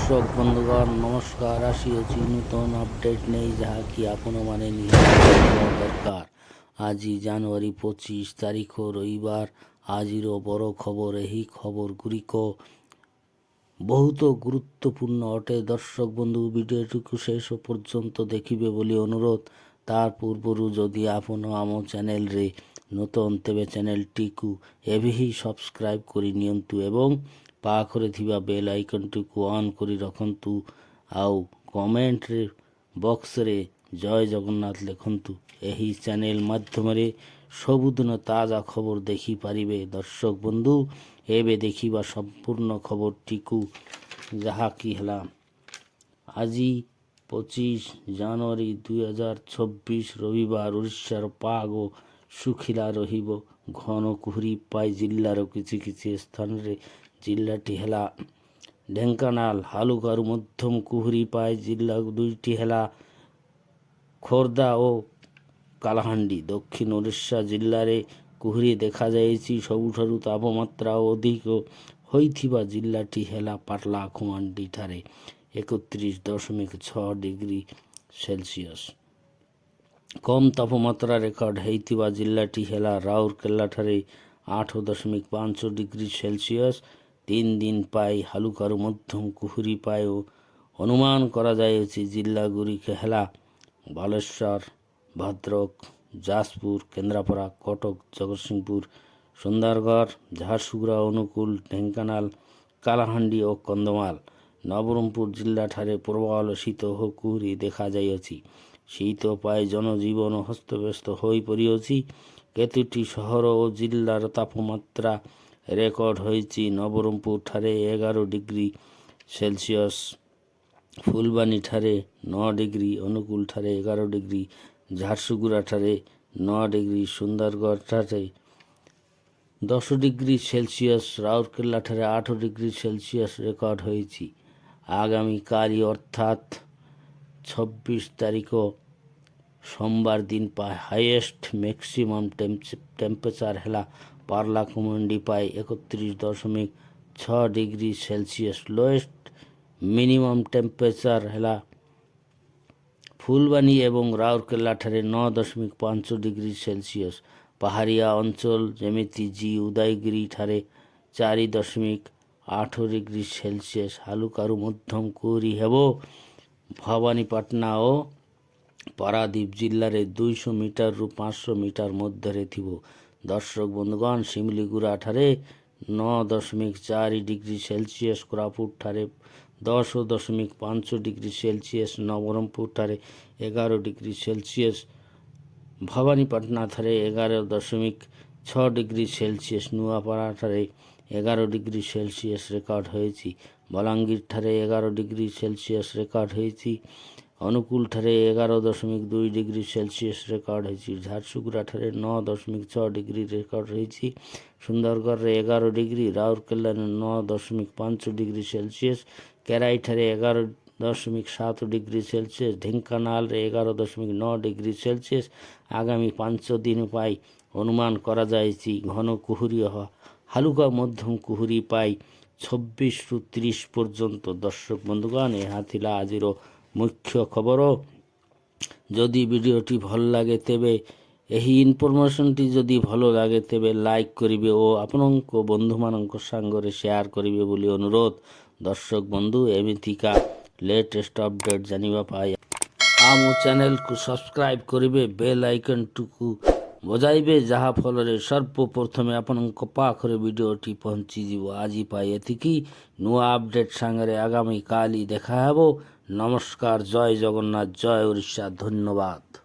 दर्शक बंधुगण नमस्कार आसिए नूतन अपडेट नहीं जहाँकि आपण मैंने निहार दरकार। आज জানুয়ারি 25 तारीख रविवार। आजिर बड़ खबर यही खबर गुड़िक बहुत गुरुत्वपूर्ण अटे। दर्शक बंधु भिडियोटी शेष पर्यंत देखिबे बोली अनुरोध। तार पूर्वर जदि आपण आम चैनल रे नूतन तेबे चैनलटी को एवं ही सब्सक्राइब करि नियंतु एवं पाखरे थिबा बेल आइकनटी को ऑन करि रखंतु। आउ कमेंट रे बॉक्स रे जय जगन्नाथ लिखंतु। एही चैनल माध्यम रे सबुदिन ताजा खबर देखि पारिबे। दर्शक बंधु एबे देखिबा संपूर्ण खबरटी को जहा कि हला आजी 25 জানুয়ারি 2026 रविवार। ओडिशार पाग शुखिला रहिबो। घन कुहुरी पाई जिल्लार किछि किछि स्थान रे जिल्लाटी हेला ढेंकानाल। हालुकारू मध्यम कुहुरी पाई जिल्ला दुईटी हेला खोर्धा और कालाहांडी। दक्षिण ओडिशा जिल्लार कुहुरी देखा जाइछि। सबुठारु तापमात्रा अधिक होइथिबा जिल्लाटी हेला पाटलाखुमांडी ठारे 31.6 डिग्री सेल्सियस। कम तापमात्रा रेकर्ड होइथिबा जिल्लाटी हेला राउरकेला ठारे 8.5 डिग्री सेल्सियस। 3 दिन पाई हालुकारू मध्यम कुहुरी पाए अनुमान करा जायछि। जिल्ला गुड़िक हेला बालेश्वर, भद्रक, जाजपुर, केन्द्रापड़ा, कटक, जगतसिंहपुर, सुंदरगढ़, झारसुगुड़ा, अनुकूल, ढेंकानाल, कालाहांडी और कंधमाल। नवरंगपुर जिल्ला ठारे प्रबल शीत हो कुहुरी देखा जायछि। शीत पाए जनजीवन हस्तव्यस्त होई परिअछि। केतुटी सहर और जिल्लार तापमात्रा रेकर्ड होइछि। नवरंगपुर ठारे 11 डिग्री सेल्सियस, फुलबानी ठारे 9 डिग्री, अनुकूल ठारे 11 डिग्री, झारसुगुड़ा ठारे 9 डिग्री, सुंदरगढ़ ठारे 10 डिग्री सेल्सियस, राउरकेला ठारे 8 डिग्री सेल्सियस रेकर्ड होइछि। आगामी काली अर्थात 26 तारीख सोमवार दिन पाए हाईएस्ट मैक्सिमम टेम्परेचर हेला पारलाखुमांडी पाए 31.6 degree Celsius. Lowest minimum temperature हेला फुलबानी एवं राउरकेला ठारे 9.5 डिग्री सेल्सियस। पहाड़िया अंचल जेमिति जी उदयगिरी ठारे 4.8 डिग्री सेल्सियस हालुकारू मध्यम कुहुरी हेबो। भवानीपाटना और पारादीप जिल्लार 200 मीटर रु 500 मीटर मध्य थिबो। दर्शक बंधुगण सिमलीगुड़ा ठारे 9.4 डिग्री सेल्सियस, कोरापुट ठारे 10.5 डिग्री सेल्सियस, नवरंगपुर ठारे 11 डिग्री सेल्सियस, भवानीपाटना ठारे 11.6 डिग्री सेल्सियस, नुआपाड़ा ठारे 11 डिग्री सेल्सियस रेकर्ड होइछि। बलांगीर ठारे 11 डिग्री सेल्सियस रेकर्ड होइछि। अनुकूल ठारे 11.2 डिग्री सेल्सियस रेकर्ड होइछि। झारसुगुड़ा ठारे 9.6 डिग्री रेकर्ड होइछि। सुंदरगढ़ रे 11 डिग्री, राउरकेला 9.5 डिग्री सेल्सियस, केराई ठारे 11.7 डिग्री सेल्सियस, ढेंकानाल रे 11.9 डिग्री सेल्सियस। आगामी 5 दिन पाई अनुमान करा जायछि। घन कुहुरी हालुका मध्यम कुहुरी पाई 26 रु 30 पर्यंत। दर्शक बंधुगण यह थिला आजिर मुख्य खबर। जदि वीडियोटी भल लगे तेबे एही इनफॉरमेशनटी जदि भल लगे तेबे लाइक करिवे और आपनक बंधु मानक संगरे शेयर करिवे बोली अनुरोध। दर्शक बंधु एमितिका लेटेस्ट अपडेट जानिबा पाई आम चैनल को सब्सक्राइब करिवे, बेल आइकन को बजाइबे जहा फल सर्वप्रथमे आपनक पाखरे वीडियोटी पहुँची जीव। आज पाई एतिकी नुआ अपडेट सांगरे आगामी काली देखा हेबो। नमस्कार, जय जगन्नाथ, जय ओडिशा, धन्यवाद।